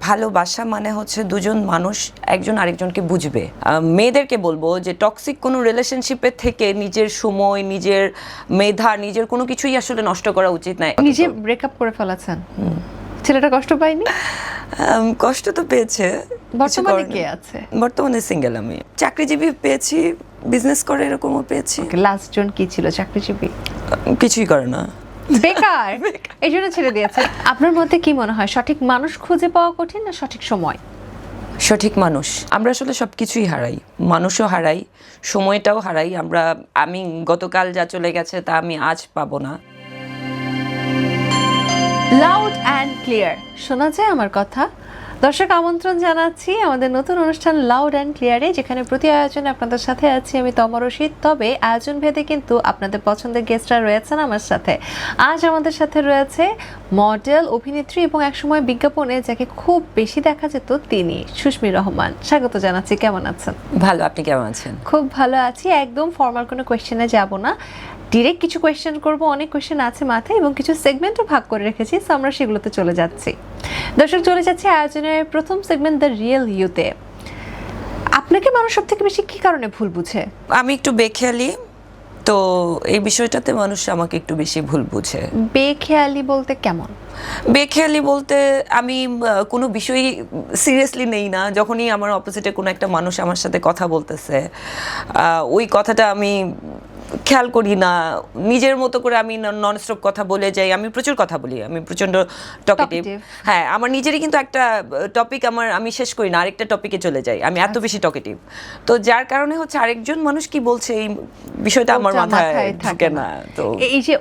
ভালোবাসা মানে হচ্ছে দুজন মানুষ একজন আরেকজনকে বুঝবে। মেয়েদেরকে বলবো যে টক্সিক কোনো রিলেশনশিপের থেকে নিজের সময়, নিজের মেধা, নিজের কোনো কিছুই আসলে নষ্ট করা উচিত নয়। নিজে ব্রেকআপ করে ফেলেছেন, ছেলেটা কষ্ট পায়নি? কষ্ট তো পেয়েছে। বর্তমানে কে আছে? বর্তমানে সিঙ্গেল। আমি চাকরিজীবী পেয়েছি, বিজনেস করে এরকমও পেয়েছি। লাস্ট জন কি ছিল? চাকরিজীবী? কিছুই করে না, বেকার, এই জন্য ছেড়ে দিয়েছে। আপনার মধ্যে কি মনে হয়, সঠিক মানুষ খুঁজে পাওয়া কঠিন না সঠিক সময়? সঠিক মানুষ। আমরা আসলে সব কিছুই হারাই, মানুষও হারাই, সময়টাও হারাই। আমি গতকাল যা চলে গেছে তা আমি আজ পাবো না। লাউড অ্যান্ড ক্লিয়ার, শোনা যায় আমার কথা? দর্শক, আমন্ত্রণ জানাচ্ছি আমাদের নতুন অনুষ্ঠান লাউড অ্যান্ড ক্লিয়ারে, যেখানে প্রতি আয়োজনে আপনাদের সাথে আছি আমি তমা রশিদ। তবে আয়োজন ভেদে কিন্তু আপনাদের পছন্দের গেস্টরা রয়েছেন আমার সাথে। আজ আমাদের সাথে রয়েছে মডেল, অভিনেত্রী এবং একসময় বিজ্ঞাপনে যাকে খুব বেশি দেখা যেত তিনি সুস্মি রহমান। স্বাগত জানাচ্ছি, কেমন আছেন? ভালো, আপনি কেমন আছেন? খুব ভালো আছি। একদম ফর্মাল কোনো কোয়েশ্চেনে যাব না, ডিরেক্ট কিছু কোয়েশ্চেন করব। অনেক কোয়েশ্চেন আছে মাথায় এবং কিছু সেগমেন্টও ভাগ করে রেখেছি, সো আমরা সেগুলোতে চলে যাচ্ছি। দর্শক, চলে যাচ্ছে আয়োজনের প্রথম সেগমেন্ট, দ্য রিয়েল ইউতে। আপনাকে মানুষ সব থেকে বেশি কি কারণে ভুল বুঝে? আমি একটু বেখেয়ালি, তো এই বিষয়টাতে মানুষ আমাকে একটু বেশি ভুল বুঝে। বেখেয়ালি বলতে কেমন? বেখেয়ালি বলতে আমি কোনো বিষয়ই সিরিয়াসলি নেই না। যখনই আমার অপোজিটে কোনো একটা মানুষ আমার সাথে কথা বলতেছে, ওই কথাটা আমি খেয়াল করি না, নিজের মতো করে আমি নন স্টপ কথা বলে যাই। আমি প্রচুর কথা বলি, আমি প্রচণ্ড টকেটিভ। হ্যাঁ, আমার নিজেরই কিন্তু একটা টপিক আমি শেষ করি না, আরেকটা টপিকে চলে যাই। আমি এত বেশি টকেটিভ, তো যার কারণে হচ্ছে আরেকজন মানুষ কি বলছে এই বিষয়টা আমার মাথায় ঢুকে না। তো এই যে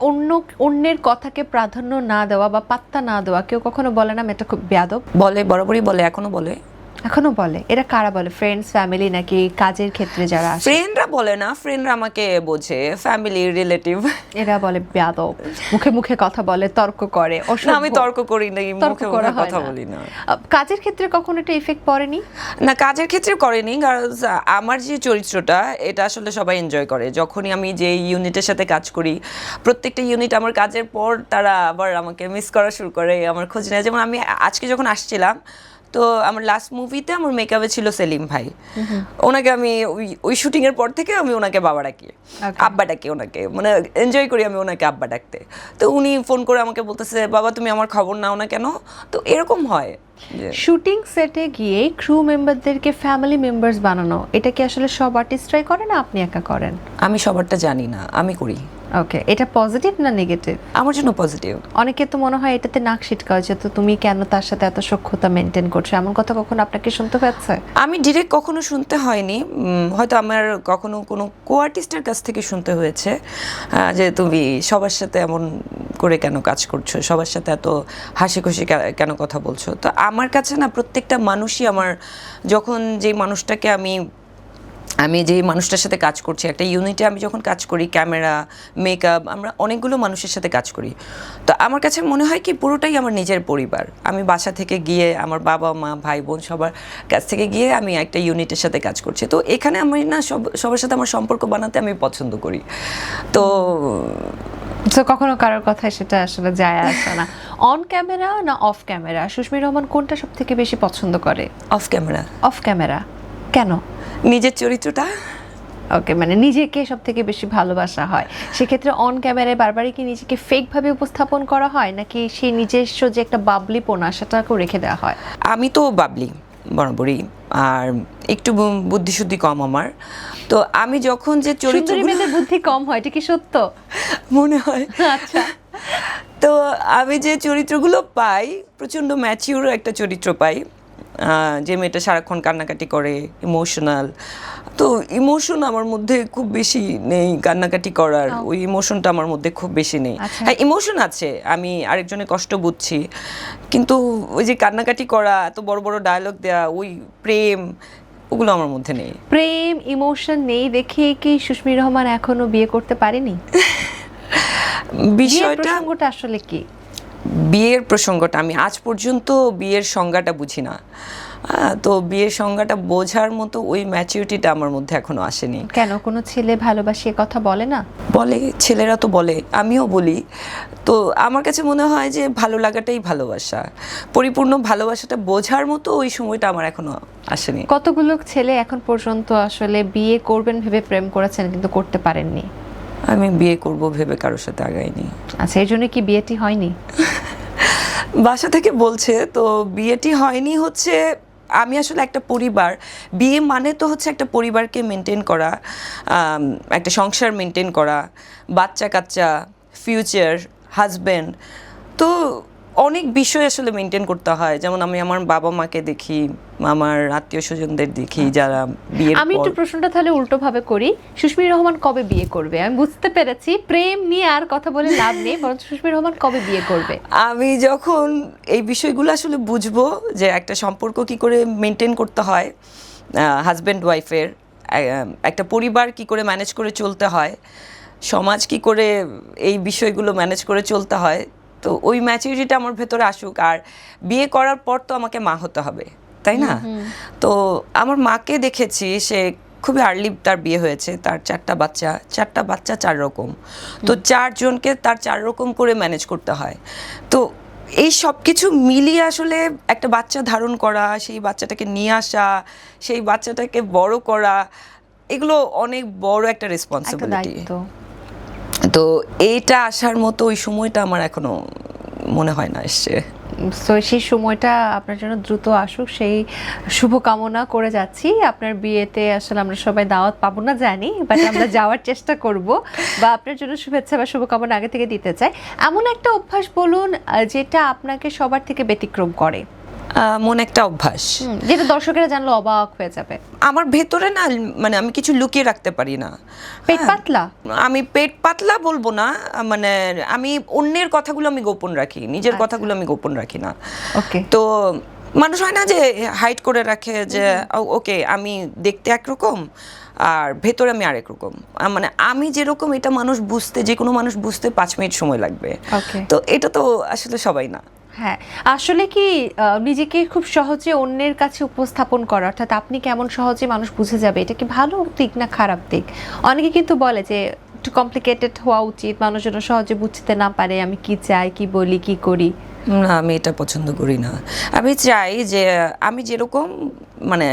অন্যের কথাকে প্রাধান্য না দেওয়া বা পাত্তা না দেওয়া, কেউ কখনো বলে না এটা খুব বেয়াদব? বলে, বরাবরই বলে, এখনো বলে। এরা কারা বলে? ফ্রেন্ডস, ফ্যামিলি, নাকি কাজের ক্ষেত্রে যারা আসে? ফ্রেন্ডরা বলে না, ফ্রেন্ডরা আমাকে বোঝে, ফ্যামিলি, রিলেটিভ। এরা বলে বেয়াদব, মুখে মুখে কথা বলে, তর্ক করে। না, আমি তর্ক করি না, মুখে মুখে কথা বলি না। কাজের ক্ষেত্রে কখনো এটা ইফেক্ট পড়েনি? না, কাজের ক্ষেত্রে করেনি, কারণ আমার যে চরিত্রটা এটা আসলে সবাই এনজয় করে। যখনই আমি যে ইউনিটের সাথে কাজ করি, প্রত্যেকটা ইউনিট আমার কাজের পর তারা আবার আমাকে মিস করা শুরু করে, আমার খোঁজ নেয়। যেমন আমি আজকে যখন আসছিলাম, তো আমার লাস্ট মুভিতে আমার মেকআপে ছিল সেলিম ভাই। ওনাকে আমি ওই শুটিংয়ের পর থেকে আমি ওনাকে বাবা ডাকি, আব্বা ডাকি ওনাকে, মানে এনজয় করি আমি ওনাকে আব্বা ডাকতে। তো উনি ফোন করে আমাকে বলতেছে, বাবা তুমি আমার খবর নাও না কেন? তো এরকম হয়। শুটিং সেটে গিয়ে ক্রু মেম্বারদেরকে ফ্যামিলি মেম্বার্স বানানো, এটা কি আসলে সব আর্টিস্টরাই করে না আপনি একা করেন? আমি সবারটা জানি না, আমি করি। ওকে, এটা পজিটিভ না নেগেটিভ? আমার জন্য পজিটিভ। অনেকে তো মনে হয় এটাতে নাক ছিটকাও যে তো তুমি কেন তার সাথে এত সখ্যতা মেনটেন করছো, এমন কথা কখনো আপনাকে শুনতে হয়েছে? আমি ডিরেক্ট কখনো শুনতে হয়নি, হয়তো আমার কখনো কোনো কো আর্টিস্টের কাছ থেকে শুনতে হয়েছে যে তুমি সবার সাথে এমন করে কেন কাজ করছো, সবার সাথে এত হাসি খুশি কেন কথা বলছো। তো আমার কাছে না প্রত্যেকটা মানুষই আমার, যখন যে মানুষটাকে আমি যে মানুষটার সাথে কাজ করছি, একটা ইউনিটে আমি যখন কাজ করি, ক্যামেরা, মেকআপ, আমরা অনেকগুলো মানুষের সাথে কাজ করি। তো আমার কাছে মনে হয় কি পুরোটাই আমার নিজের পরিবার। আমি বাসা থেকে গিয়ে আমার বাবা মা ভাই বোন সবার কাছ থেকে গিয়ে আমি একটা ইউনিটের সাথে কাজ করছি। তো এখানে আমি না সবার সাথে আমার সম্পর্ক বানাতে আমি পছন্দ করি। তো কখনো কারোর কথায় সেটা আসলে যায় আসে না। অন ক্যামেরা না অফ ক্যামেরা, সুস্মি রহমান কোনটা সব থেকে বেশি পছন্দ করে? Of camera. অফ ক্যামেরা কেন? নিজের চরিত্রটা। ওকে, মানে নিজেকে সব থেকে বেশি ভালোবাসা হয়, সেক্ষেত্রে অন ক্যামেরায় বারবারই কি নিজেকে ফেক ভাবে উপস্থাপন করা হয়, নাকি সেই নিজস্ব যে একটা বাবলি পোনা সেটাকেও রেখে দেওয়া হয়? আমি তো বাবলি বরাবরই, আর একটু বুদ্ধিশুদ্ধি কম আমার। তো আমি যখন যে চরিত্রগুলো, বুদ্ধি কম হয়, এটা কি সত্য? মনে হয়। আচ্ছা। তো আমি যে চরিত্রগুলো পাই, প্রচণ্ড ম্যাচিউর একটা চরিত্র পাই, যে মেয়েটা সারাক্ষণ কান্নাকাটি করে, ইমোশনাল। তো ইমোশন আমার মধ্যে খুব বেশি নেই, কান্নাকাটি করার ওই ইমোশনটা আমার মধ্যে খুব বেশি নেই। হ্যাঁ, ইমোশন আছে, আমি আরেকজনের কষ্ট বুঝছি, কিন্তু ওই যে কান্নাকাটি করা, এত বড় বড় ডায়লগ দেওয়া, ওই প্রেম, ওগুলো আমার মধ্যে নেই। প্রেম ইমোশন নেই দেখে কি সুস্মি রহমান এখনো বিয়ে করতে পারেনি? বিষয়টা আসলে কি? বিয়ের প্রসঙ্গটা আমি আজ পর্যন্ত বিয়ের সংজ্ঞাটা বুঝি না। হ্যাঁ, তো বিয়ের সংজ্ঞাটা বোঝার মতো ওই ম্যাচুরিটিটা আমার মধ্যে এখনো আসেনি। কেন কোনো ছেলে ভালোবাসি কথা বলে না? বলে, ছেলেরা তো বলে, আমিও বলি। তো আমার কাছে মনে হয় যে ভালো লাগাটাই ভালোবাসা, পরিপূর্ণ ভালোবাসাটা বোঝার মতো ওই সময়টা আমার এখনো আসেনি। কতগুলো ছেলে এখন পর্যন্ত আসলে বিয়ে করবেন ভেবে প্রেম করেছেন কিন্তু করতে পারেননি? আমি বিয়ে করব ভেবে কারোর সাথে আগাইনি। আচ্ছা, এই জন্য কি বিয়েটি হয়নি? বাসা থেকে বলছে, তো বিয়েটি হয়নি হচ্ছে আমি আসলে একটা পরিবার, বিয়ে মানে তো হচ্ছে একটা পরিবারকে মেনটেন করা, একটা সংসার মেনটেন করা, বাচ্চা কাচ্চা, ফিউচার, হাজব্যান্ড, তো অনেক বিষয় আসলে মেনটেন করতে হয়। যেমন আমি আমার বাবা মাকে দেখি, আমার আত্মীয় স্বজনদের দেখি যারা বিয়ের আমি একটু প্রশ্নটা তাহলে উল্টোভাবে করি, সুস্মির রহমান কবে বিয়ে করবে? আমি বুঝতে পেরেছি প্রেম নিয়ে আর কথা বলে লাভ নেই, বরং সুস্মির রহমান কবে বিয়ে করবে? আমি যখন এই বিষয়গুলো আসলে বুঝবো যে একটা সম্পর্ক কি করে মেনটেন করতে হয়, হাজব্যান্ড ওয়াইফের একটা পরিবার কি করে ম্যানেজ করে চলতে হয়, সমাজ কি করে এই বিষয়গুলো ম্যানেজ করে চলতে হয়, তো ওই ম্যাচুরিটিটা আমার ভেতরে আসুক। আর বিয়ে করার পর তো আমাকে মা হতে হবে, তাই না? তো আমার মাকে দেখেছি, সে খুবই আর্লি তার বিয়ে হয়েছে, তার 4টা বাচ্চা 4 রকম, তো 4 জনকে তার 4 রকম করে ম্যানেজ করতে হয়। তো এই সব কিছু মিলিয়ে আসলে একটা বাচ্চা ধারণ করা, সেই বাচ্চাটাকে নিয়ে আসা, সেই বাচ্চাটাকে বড় করা, এগুলো অনেক বড় একটা রেসপন্সিবিলিটি। তো এইটা আসার মতো ওই সময়টা আমার এখনো মনে হয় না এসছে। তো সেই সময়টা আপনার জন্য দ্রুত আসুক, সেই শুভকামনা করে যাচ্ছি। আপনার বিয়েতে আসলে আমরা সবাই দাওয়াত পাবো না জানি, বাট আমরা যাওয়ার চেষ্টা করব, বা আপনার জন্য শুভেচ্ছা বা শুভকামনা আগে থেকে দিতে চাই। এমন একটা অভ্যাস বলুন যেটা আপনাকে সবার থেকে ব্যতিক্রম করে। মন একটা অভ্যাস যেটা দর্শকেরা জানলে অবাক হয়ে যাবে। আমার ভেতরে না, মানে আমি কিছু লুকিয়ে রাখতে পারি না। পেট পাতলা? আমি পেট পাতলা বলবো না, মানে আমি অন্যের কথাগুলো আমি গোপন রাখি, নিজের কথাগুলো আমি গোপন রাখি না। ওকে। তো মানুষ হয় না যে হাইড করে রাখে যে ওকে আমি দেখতে একরকম আর ভেতরে আমি আরেক রকম, মানে আমি যেরকম এটা মানুষ বুঝতে, যে কোনো মানুষ বুঝতে 5 মিনিট সময় লাগবে। তো এটা তো আসলে সবাই না। হ্যাঁ, আসলে কি নিজেকে খুব সহজে অন্যের কাছে উপস্থাপন করা, অর্থাৎ আপনি কেমন সহজে মানুষ বুঝে যাবে, এটা কি ভালো দিক না খারাপ দিক? অনেকে কিন্তু বলে যে একটু কমপ্লিকেটেড হওয়া উচিত, মানুষ যেন সহজে বুঝতে না পারে আমি কি চাই, কি বলি, কি করি। না, আমি এটা পছন্দ করি না। আমি চাই যে আমি যেরকম, মানে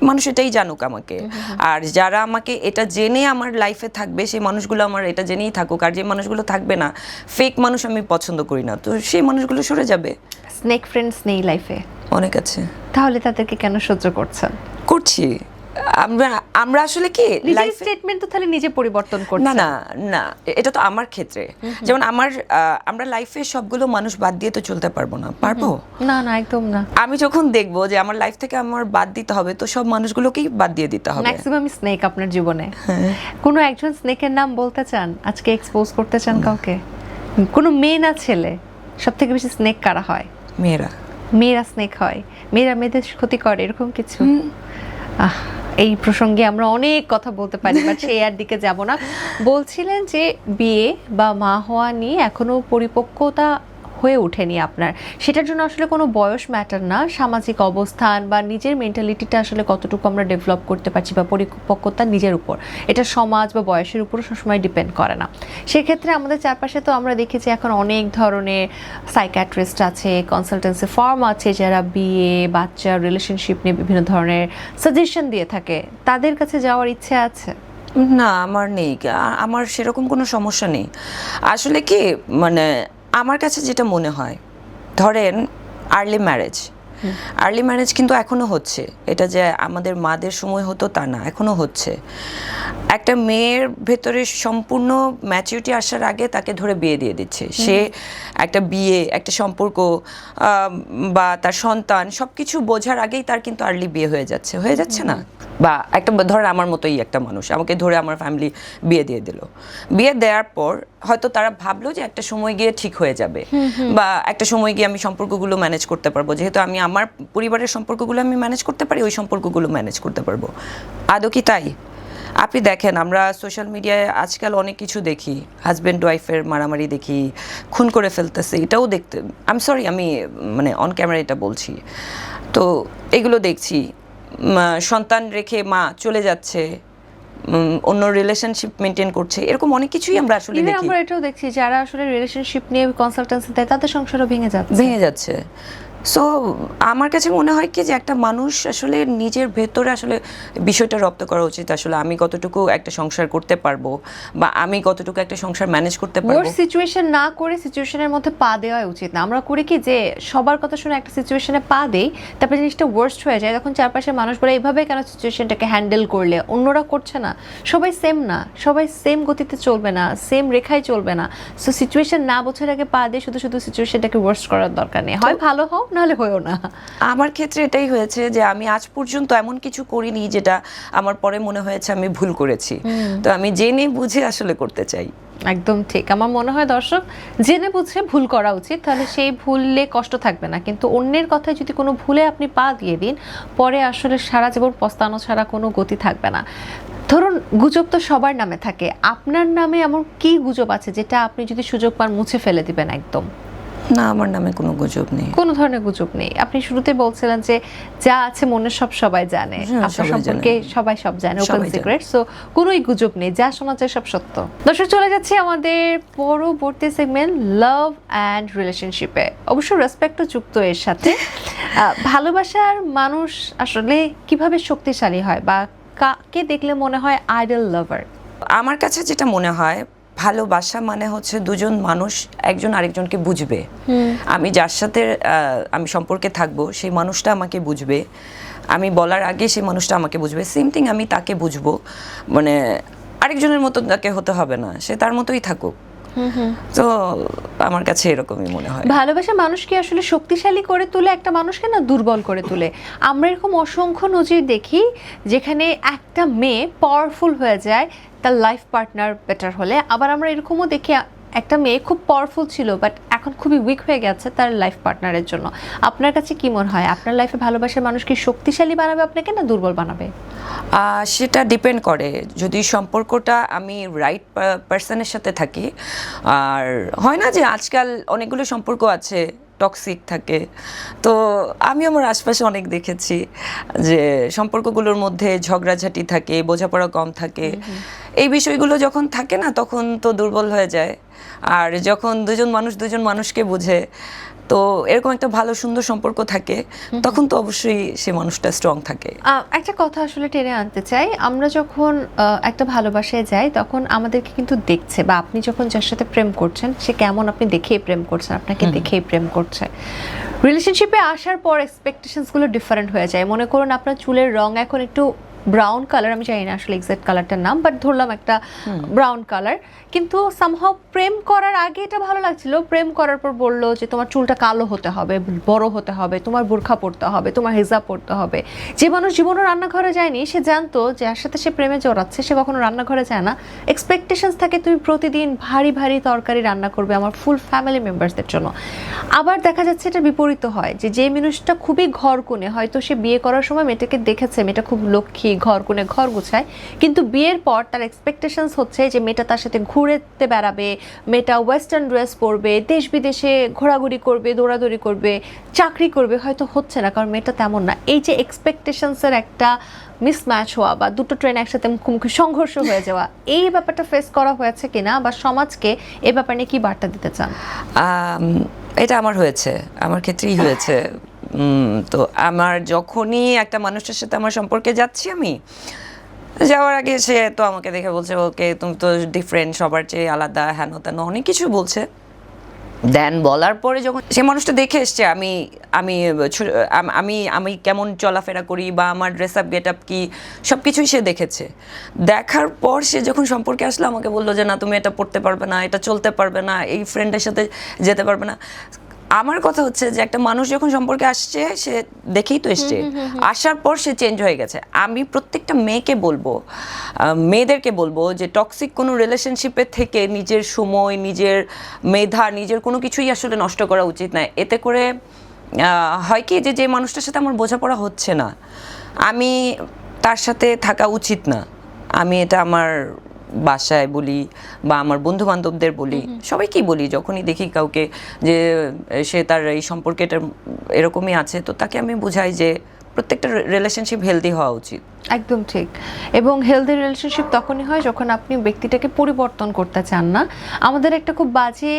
মানুষ এটাই জানুক আমাকে, আর যারা আমাকে এটা জেনে আমার লাইফে থাকবে সেই মানুষগুলো আমার এটা জেনেই থাকুক, আর যে মানুষগুলো থাকবে না, ফেক মানুষ আমি পছন্দ করি না, তো সেই মানুষগুলো সরে যাবে। স্নেক ফ্রেন্ডস নেই লাইফে? অনেক আছে। তাহলে তাদেরকে কেন সহ্য করছেন? করছি। আমরা আসলে কি লাইফ স্টেটমেন্ট তো তাহলে নিজে পরিবর্তন করছেন? না না না, এটা তো আমার ক্ষেত্রে, যেমন আমরা লাইফে সবগুলো মানুষ বাদ দিয়ে তো চলতে পারবো না, পারবো না? না, একদম না। আমি যখন দেখবো যে আমার লাইফ থেকে আমার বাদ দিতে হবে, তো সব মানুষগুলোকেই বাদ দিয়ে দিতে হবে। ম্যাক্সিমাম স্নেক আপনার জীবনে, কোনো একজন স্নেকের নাম বলতে চান, আজকে এক্সপোজ করতে চান কাউকে? কোনো মেয়ে না ছেলে, সব থেকে বেশি স্নেক কারা হয়? মেয়েরা স্নেক হয়, মেয়েরা মেয়েদের ক্ষতি করে, এরকম কিছু? এই প্রসঙ্গে আমরা অনেক কথা বলতে পারি, বাট সেই আর দিকে যাব না। বলছিলেন যে বিয়ে বা মা হওয়া নিয়ে এখনো পরিপক্কতা হয়ে ওঠেনি আপনার, সেটার জন্য আসলে কোনো বয়স ম্যাটার না, সামাজিক অবস্থান বা নিজের মেন্টালিটিটা আসলে কতটুকু আমরা ডেভেলপ করতে পারছি বা পরিপক্কতা নিজের উপর, এটা সমাজ বা বয়সের উপর সবসময় ডিপেন্ড করে না। সেক্ষেত্রে আমাদের চারপাশে তো আমরা দেখেছি এখন অনেক ধরনের সাইকিয়াট্রিস্ট আছে, কনসালটেন্সি ফার্ম আছে, যারা বিয়ে, বাচ্চা, রিলেশনশিপ নিয়ে বিভিন্ন ধরনের সাজেশন দিয়ে থাকে। তাদের কাছে যাওয়ার ইচ্ছে আছে? না, আমার নেই, আমার সেরকম কোনো সমস্যা নেই। আসলে কি, মানে আমার কাছে যেটা মনে হয়, ধরেন আর্লি ম্যারেজ কিন্তু এখনো হচ্ছে, এটা যে আমাদের মাদের সময় হতো তা না, এখনো হচ্ছে। একটা মেয়ের ভেতরে সম্পূর্ণ ম্যাচুরিটি আসার আগে তাকে ধরে বিয়ে দিয়ে দিচ্ছে, সে একটা বিয়ে, একটা সম্পর্ক বা তার সন্তান সবকিছু বোঝার আগেই তার কিন্তু আর্লি বিয়ে হয়ে যাচ্ছে না? বা একটা ধরেন আমার মতোই একটা মানুষ, আমাকে ধরে আমার ফ্যামিলি বিয়ে দিয়ে দিল, বিয়ে দেওয়ার পর হয়তো তারা ভাবলো যে একটা সময় গিয়ে ঠিক হয়ে যাবে, বা একটা সময় গিয়ে আমি সম্পর্কগুলো ম্যানেজ করতে পারবো, যেহেতু আমি আমার পরিবারের সম্পর্কগুলো আমি ম্যানেজ করতে পারি, ওই সম্পর্কগুলো ম্যানেজ করতে পারবো। আদৌ কি তাই? আপনি দেখেন, আমরা সোশ্যাল মিডিয়ায় আজকাল অনেক কিছু দেখি, হাজব্যান্ড ওয়াইফের মারামারি দেখি, খুন করে ফেলতেছে, এটাও দেখতে, আমি মানে অন ক্যামেরা এটা বলছি। তো এগুলো দেখছি, সন্তান রেখে মা চলে যাচ্ছে, অন্য রিলেশনশিপ মেনটেন করছে, এরকম অনেক কিছুই আমরা আসলে Even দেখি। আমরা এটাও দেখছি যারা আসলে রিলেশনশিপ নিয়ে কনসালটেন্সি দেয় তাদের সংসারও ভেঙে যাচ্ছে। সো আমার কাছে মনে হয় কি যে একটা মানুষ আসলে নিজের ভেতরে আসলে বিষয়টা রপ্ত করা উচিত, আসলে আমি কতটুকু একটা সংসার করতে পারবো বা আমি কতটুকু একটা সংসার ম্যানেজ করতে পারবো। ওয়ার্স্ট সিচুয়েশন না করে সিচুয়েশনের মধ্যে পা দেওয়া উচিত না। আমরা করি কি যে সবার কথা শুনে একটা সিচুয়েশনে পা দেই, তারপরে জিনিসটা ওয়ার্স্ট হয়ে যায়, তখন চারপাশের মানুষ বলে এইভাবে কেন সিচুয়েশনটাকে হ্যান্ডেল করলে, অন্যরা করছে না, সবাই সেম না, সবাই সেম গতিতে চলবে না, সেম রেখায় চলবে না। সো সিচুয়েশন না বোঝার আগে পা দিয়ে শুধু শুধু সিচুয়েশনটাকে ওয়ার্স্ট করার দরকার নেই, হয় ভালো হোক নাহলে হয়েও না। আমার ক্ষেত্রে এটাই হয়েছে যে আমি আজ পর্যন্ত এমন কিছু করিনি যেটা আমার পরে মনে হয়েছে আমি ভুল করেছি। তো আমি জেনে বুঝে আসলে করতে চাই। একদম ঠিক। আমার মনে হয় দর্শক জেনে বুঝে ভুল করা উচিত, তাহলে সেই ভুললে কষ্ট থাকবে না। কিন্তু অন্যের কথায় যদি কোনো ভুলে আপনি পা দিয়ে দিন, পরে আসলে সারা জীবন পস্তানো ছাড়া কোনো গতি থাকবে না। ধরুন গুজব তো সবার নামে থাকে, আপনার নামে এমন কি গুজব আছে যেটা আপনি যদি সুযোগ পান মুছে ফেলে দিবেন একদম? না, আমার নামে কোনো গুজব নেই। কোনো ধরনের গুজব নেই। আপনি শুরুতে বলছিলেন যে যা আছে মনে সব সবাই জানে, আপনার সম্পর্কে সবাই সব জানে, ওপেন সিক্রেট। সো কোনোই গুজব নেই, যা শোনা যায় সব সত্য। দর্শক চলে যাচ্ছে আমাদের পরবর্তী সেগমেন্ট লাভ অ্যান্ড রিলেশনশিপে। অবশ্য রেসপেক্টও যুক্ত এর সাথে। ভালোবাসার মানুষ আসলে কিভাবে শক্তিশালী হয় বা কাকে দেখলে মনে হয় আইডল লাভার? আমার কাছে যেটা মনে হয়, ভালোবাসা মানে হচ্ছে দুজন মানুষ একজন আরেকজনকে বুঝবে। আমি যার সাথে আমি সম্পর্কে থাকবো সেই মানুষটা আমাকে বুঝবে, আমি বলার আগে সেই মানুষটা আমাকে বুঝবে, সেম থিং আমি তাকে বুঝবো। মানে আরেকজনের মতো তাকে হতে হবে না, সে তার মতোই থাকুক। তো আমার কাছে এরকমই মনে হয়। ভালোবাসা মানুষকে আসলে শক্তিশালী করে তোলে, একটা মানুষকে না দুর্বল করে তোলে। আমরা এরকম অসংখ্য নজির দেখি যেখানে একটা মেয়ে পাওয়ারফুল হয়ে যায় তার লাইফ পার্টনার বেটার হলে, আবার আমরা এরকমও দেখি একটা মেয়ে খুব পাওয়ারফুল ছিল বাট এখন খুবই উইক হয়ে গেছে তার লাইফ পার্টনারের জন্য। আপনার কাছে কি মনে হয়, আপনার লাইফে ভালোবাসার মানুষ কি শক্তিশালী বানাবে আপনাকে না দুর্বল বানাবে? সেটা ডিপেন্ড করে, যদি সম্পর্কটা আমি রাইট পার্সনের সাথে থাকি। আর হয় না যে আজকাল অনেকগুলো সম্পর্ক আছে টক্সিক থাকে, তো আমি আমার আশপাশে অনেক দেখেছি যে সম্পর্কগুলোর মধ্যে ঝগড়াঝাটি থাকে, বোঝাপড়া কম থাকে। এই বিষয়গুলো যখন থাকে না তখন তো দুর্বল হয়ে যায়। আর যখন দুজন মানুষকে বোঝে, তো এরকম একটা ভালো সুন্দর সম্পর্ক থাকে, তখন তো অবশ্যই সে মানুষটা স্ট্রং থাকে। একটা কথা আসলে টেনে আনতে চাই, আমরা যখন একটা ভালোবাসায় যাই তখন আমাদেরকে কিন্তু দেখছে, বা আপনি যখন যার সাথে প্রেম করছেন সে কেমন আপনি দেখেই প্রেম করছেন, আপনাকে দেখেই প্রেম করছে। রিলেশনশিপে আসার পর এক্সপেকটেশনসগুলো ডিফারেন্ট হয়ে যায়। মনে করুন আপনার চুলের রং এখন একটু ব্রাউন কালার, আমি জানি না আসলে এক্সাক্ট কালারটার নাম, বাট ধরলাম একটা ব্রাউন কালার, কিন্তু সামহাও প্রেম করার আগে এটা ভালো লাগছিল, প্রেম করার পর বললো যে তোমার চুলটা কালো হতে হবে, বড় হতে হবে, তোমার বোরখা পরতে হবে, তোমার হিজাব পরতে হবে। যে মানুষ জীবনও রান্নাঘরে যায়নি সে জানতো যে যার সাথে সে প্রেমে জড়াচ্ছে সে কখনো রান্নাঘরে যায় না। এক্সপেকটেশনস থাকে তুমি প্রতিদিন ভারী ভারী তরকারি রান্না করবে আমার ফুল ফ্যামিলি মেম্বারসদের জন্য। আবার দেখা যাচ্ছে এটা বিপরীত হয়, যে মানুষটা খুবই ঘর কোণে, হয়তো সে বিয়ে করার সময় মেয়েটাকে দেখেছে মেয়েটা খুব লক্ষ্মী, ঘর কোণে ঘর গুছায়, কিন্তু বিয়ের পর তার এক্সপেকটেশনস হচ্ছে যে মেয়েটা তার সাথে ঘুরতে বেড়াবে, মেয়েটা ওয়েস্টার্ন ড্রেস পরবে, দেশ বিদেশে ঘোরাঘুরি করবে, দৌড়াদৌড়ি করবে, চাকরি করবে। হয়তো হচ্ছে না কারণ মেয়েটা তেমন না। এই যে এক্সপেকটেশনসের একটা মিসম্যাচ হওয়া বা দুটো ট্রেন একসাথে মুখোমুখি সংঘর্ষ হয়ে যাওয়া, এই ব্যাপারটা ফেস করা হয়েছে কিনা, বা সমাজকে এ ব্যাপারে নিয়ে কি বার্তা দিতে চান? এটা আমার হয়েছে, আমার ক্ষেত্রেই হয়েছে। তো আমার যখনই একটা মানুষের সাথে আমার সম্পর্কে যাচ্ছি, আমি যাওয়ার আগে সে তো আমাকে দেখে বলছে ওকে তুমি তো ডিফারেন্ট, সবার চেয়ে আলাদা, হেন তেন অনেক কিছু বলছে। দেন বলার পরে যখন সে মানুষটা দেখে এসছে আমি আমি আমি আমি কেমন চলাফেরা করি বা আমার ড্রেস আপ গেট আপ কি, সব কিছুই সে দেখেছে। দেখার পর সে যখন সম্পর্কে আসলো আমাকে বললো যে না তুমি এটা পড়তে পারবে না, এটা চলতে পারবে না, এই ফ্রেন্ডের সাথে যেতে পারবে না। আমার কথা হচ্ছে যে একটা মানুষ যখন সম্পর্কে আসছে সে দেখেই তো এসছে, আসার পর সে চেঞ্জ হয়ে গেছে। আমি প্রত্যেকটা মেয়েকে বলবো, মেয়েদেরকে বলবো যে টক্সিক কোনো রিলেশনশিপের থেকে নিজের সময়, নিজের মেধা, নিজের কোনো কিছুই আসলে নষ্ট করা উচিত নয়। এতে করে হয় কি যে মানুষটার সাথে আমার বোঝাপড়া হচ্ছে না, আমি তার সাথে থাকা উচিত না, আমি এটা আমার বাসায় বলি বা আমার বন্ধু বান্ধবদের বলি, সবাইকেই বলি যখনই দেখি কাউকে যে সে তার এই সম্পর্কেটা এরকমই আছে, তো তাকে আমি বুঝাই যে প্রত্যেকটা রিলেশনশিপ হেলদি হওয়া উচিত। একদম ঠিক। এবং হেলদি রিলেশনশিপ তখনই হয় যখন আপনি ব্যক্তিটাকে পরিবর্তন করতে চান না। আমাদের একটা খুব বাজে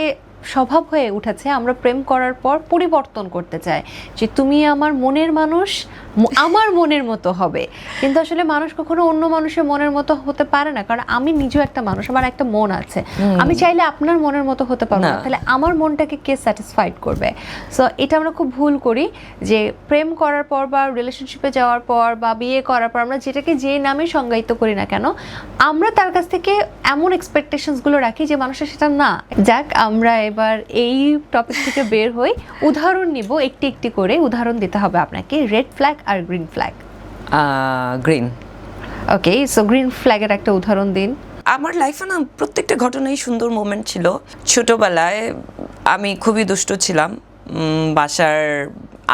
স্বভাব হয়ে উঠেছে, আমরা প্রেম করার পর পরিবর্তন করতে চাই যে তুমি আমার মনের মানুষ, আমার মনের মতো হবে। কিন্তু আসলে মানুষ কখনো অন্য মানুষের মনের মতো হতে পারে না, কারণ আমি নিজেও একটা মানুষ, আমার একটা মন আছে। আমি চাইলে আপনার মনের মতো হতে পারবো না, তাহলে আমার মনটাকে কে স্যাটিসফাইড করবে? সো এটা আমরা খুব ভুল করি যে প্রেম করার পর বা রিলেশনশিপে যাওয়ার পর বা বিয়ে করার পর আমরা যেটাকে যে নামে সংজ্ঞায়িত করি না কেন, আমরা তার কাছ থেকে এমন এক্সপেকটেশনসগুলো রাখি যে মানুষের সেটা না। যাক, আমরা এবার এই টপিক থেকে বের হই, উদাহরণ নিব, একটি একটি করে উদাহরণ দিতে হবে আপনাকে। রেড ফ্ল্যাগ আর গ্রিন ফ্ল্যাগ। গ্রিন। ওকে, সো গ্রিন ফ্ল্যাগের একটা উদাহরণ দিন। আমার লাইফে না প্রত্যেকটা ঘটনাই সুন্দর মোমেন্ট ছিল। ছোটবেলায় আমি খুবই দুষ্ট ছিলাম, বাসার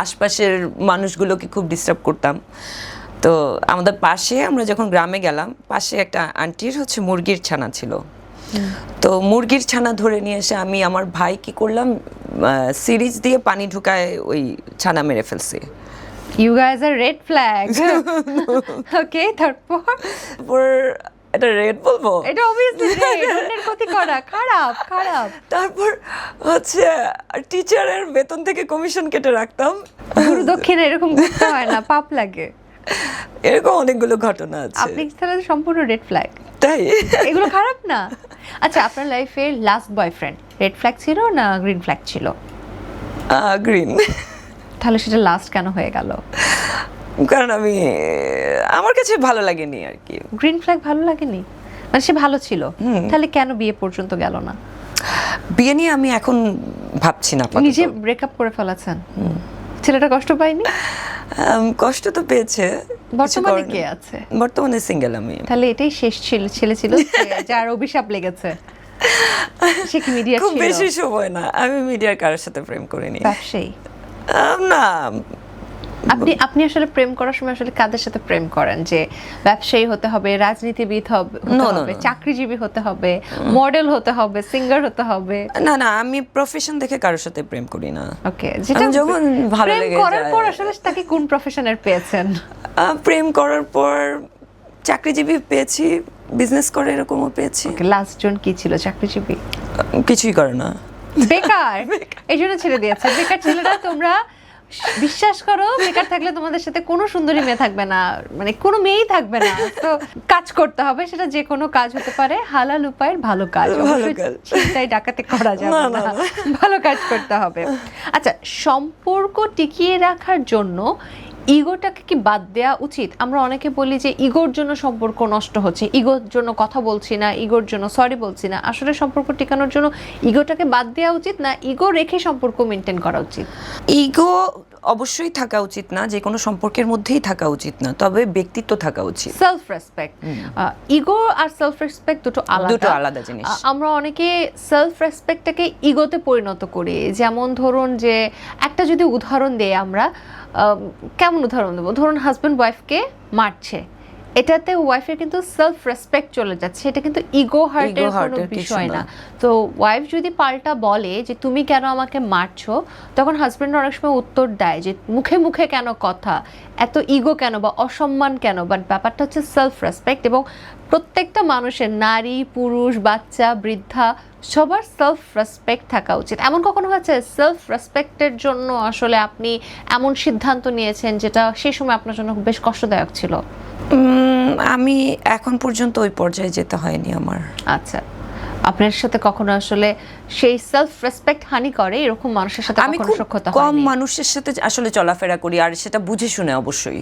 আশপাশের মানুষগুলোকে খুব ডিস্টার্ব করতাম। তো আমাদের পাশে, আমরা যখন গ্রামে গেলাম, পাশে একটা আন্টির মুরগির ছানা ছিল। তো মুরগির ছানা ধরে নিয়ে এসে আমি আমার ভাই কি করলাম, সিরিজ দিয়ে পানি ঢুকায় ওই ছানা মেরে ফেলছি। You guys are red flag. Okay, তারপর এটা রেড বলবো, এটা অবভিয়াসলি রেড, অন্যের ক্ষতি করা খারাপ খারাপ। তারপর টিচারের বেতন থেকে কমিশন কেটে রাখতাম। গুরু দক্ষিণা এরকম করতে হয় না, পাপ লাগে। এরকম অনেকগুলো ঘটনা আছে। আপনি তাহলে সম্পূর্ণ রেড ফ্ল্যাগ, তাই? এগুলো খারাপ না। আচ্ছা, আপনার লাইফের লাস্ট বয়ফ্রেন্ড রেড ফ্ল্যাগ ছিল না গ্রিন ফ্ল্যাগ ছিল? গ্রিন। তাহলে সেটা লাস্ট কেন হয়ে গেল? কারণ আমার কাছে ভালো লাগেনি আর কি। গ্রিন ফ্ল্যাগ ভালো লাগেনি মানে সে ভালো ছিল, তাহলে কেন বিয়ে পর্যন্ত গেল না? বিয়ে নিয়ে আমি এখন ভাবছি না। নিজে ব্রেকআপ করে ফেলেছেন? ছেলেটা কষ্ট পায়নি? কষ্ট তো পেয়েছে। বর্তমানে কে আছে? বর্তমানে সিঙ্গেল আমি। তাহলে এটাই শেষ ছেলে ছিল যার অভিশাপ লেগেছে। সে কি মিডিয়া ছিল? খুব বেশি সময় না, আমি মিডিয়ার কারোর সাথে প্রেম করিনি। ব্যবসায়ী না। আপনি আসলে প্রেম করার সময় আসলে কাদের সাথে প্রেম করেন? যে ব্যবসায়ী হতে হবে, রাজনীতিবিদ হবে, চাকরিজীবী হতে হবে, মডেল হতে হবে, সিঙ্গার হতে হবে? না না, আমি প্রফেশন দেখে কারোর সাথে প্রেম করি না। ওকে, যেটা যখন ভালো লেগে যায়। করার পর আসলে তাকে কোন প্রফেশনের পেয়েছেন? প্রেম করার পর চাকরিজীবী পেয়েছি, বিজনেস করে এরকমও পেয়েছি। লাস্ট জন কি ছিল? চাকরিজীবী? কিছুই করে না, বেকার। এই জন্য ছেড়ে দিয়েছে। বেকার ছেলেরা, তোমরা বিশ্বাস করো, বেকার থাকলে তোমাদের সাথে কোনো সুন্দরী মেয়ে থাকবে না, মানে কোনো মেয়েই থাকবে না। তো কাজ করতে হবে, সেটা যে কোনো কাজ হতে পারে, হালাল উপায়ের ভালো কাজ। চিন্তায় ডাকাতে করা যাবে না, ভালো কাজ করতে হবে। আচ্ছা, সম্পর্ক টিকিয়ে রাখার জন্য ইগোটাকে কি বাদ দেওয়া উচিত? আমরা অনেকে বলি যে ইগোর জন্য সম্পর্ক নষ্ট হচ্ছে, ইগোর জন্য কথা বলছি না, ইগোর জন্য সরি বলছি না। আসলে সম্পর্ক টিকানোর জন্য ইগোটাকে বাদ দেওয়া উচিত না ইগো রেখে সম্পর্ক মেনটেন করা উচিত? ইগো অবশ্যই থাকা উচিত না, যে কোনো সম্পর্কের মধ্যেই থাকা উচিত না, তবে ব্যক্তিত্ব থাকা উচিত। সেলফ রেসপেক্ট, ইগো আর সেলফ রেসপেক্ট দুটো আলাদা জিনিস। আমরা অনেকে সেলফ রেসপেক্টটাকে ইগোতে পরিণত করি। যেমন ধরুন, যে একটা যদি উদাহরণ দেই আমরা, কেমন উদাহরণ দেবো? ধরুন হাজব্যান্ড ওয়াইফকে মারছে, এটাতে ওয়াইফের কিন্তু সেলফ রেসপেক্ট চলে যাচ্ছে, এটা কিন্তু ইগো হার্টের কোনো বিষয় না। তো ওয়াইফ যদি পাল্টা বলে যে তুমি কেন আমাকে মারছো, তখন হাজব্যান্ড অনেক সময় উত্তর দেয় যে মুখে মুখে কেন কথা, এত ইগো কেন বা অসম্মান কেন। বাট ব্যাপারটা হচ্ছে সেলফ রেসপেক্ট, এবং প্রত্যেকটা মানুষের, নারী পুরুষ বাচ্চা বৃদ্ধা, সবার সেলফ রেসপেক্ট থাকা উচিত। এমন কখনো হয়েছে সেলফ রেসপেক্টের জন্য আসলে আপনি এমন সিদ্ধান্ত নিয়েছেন যেটা সেই সময় আপনার জন্য বেশ কষ্টদায়ক ছিল? আমি এখন পর্যন্ত ওই পর্যায়ে যেতে হয়নি আমার। আচ্ছা, আপনার সাথে কখনো আসলে সেই সেলফ রেসপেক্ট হানি করে এরকম মানুষের সাথে আমি কখনো খুব সখ্যতা কম হয়নি? মানুষের সাথে আসলে চলাফেরা করি, আর সেটা বুঝে শুনে অবশ্যই।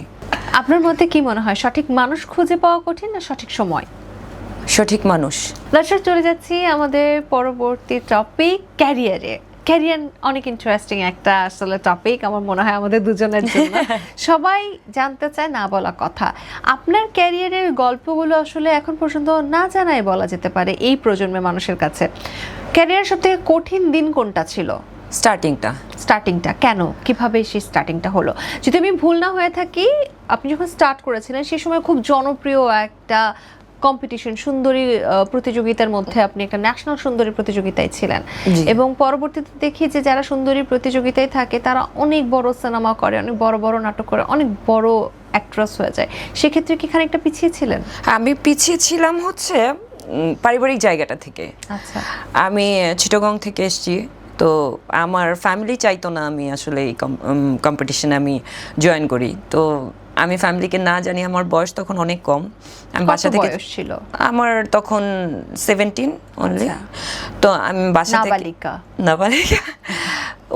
আপনার মতে কি মনে হয়, সঠিক মানুষ খুঁজে পাওয়া কঠিন না সঠিক সময়? সঠিক মানুষ। দর্শক, চলে যাচ্ছি আমাদের পরবর্তী টপিক, ক্যারিয়ারে। ক্যারিয়ার অনেক ইন্টারেস্টিং একটা আসলে টপিক আমার মনে হয় আমাদের দুজনের জন্য। সবাই জানতে চায় না বলা কথা। আপনার ক্যারিয়ারের গল্পগুলো আসলে এখন পর্যন্ত না জানাই বলা যেতে পারে এই প্রজন্মের মানুষের কাছে। ক্যারিয়ারের সবথেকে কঠিন দিন কোনটা ছিল? স্টার্টিংটা কেন, কিভাবে সেই স্টার্টিংটা হলো? যদি আমি ভুল না হয়ে থাকি, আপনি যখন স্টার্ট করেছিলেন সেই সময় খুব জনপ্রিয় একটা কম্পিটিশন, সুন্দরী প্রতিযোগিতার মধ্যে আপনি একটা ন্যাশনাল সুন্দরী প্রতিযোগিতায় ছিলেন, এবং পরবর্তীতে দেখি যে যারা সুন্দরী প্রতিযোগিতায় থাকে তারা অনেক বড় সিনেমা করে, অনেক বড় বড় নাটক করে, অনেক বড় অ্যাক্ট্রেস হয়ে যায়। সেক্ষেত্রে কি খানিকটা পিছিয়ে ছিলেন? আমি পিছিয়ে ছিলাম হচ্ছে পারিবারিক জায়গাটা থেকে। আচ্ছা, আমি চিটাগং থেকে এসেছি, তো আমার ফ্যামিলি চাইতো না আমি আসলে এই কম্পিটিশনে আমি জয়েন করি। তো আমি ফ্যামিলিকে না জানি, আমার বয়স তখন অনেক কম, আমি বাসা থেকে ছিল আমার তখন 17 অনলি। তো আমি বাসা থেকে নাবালিকা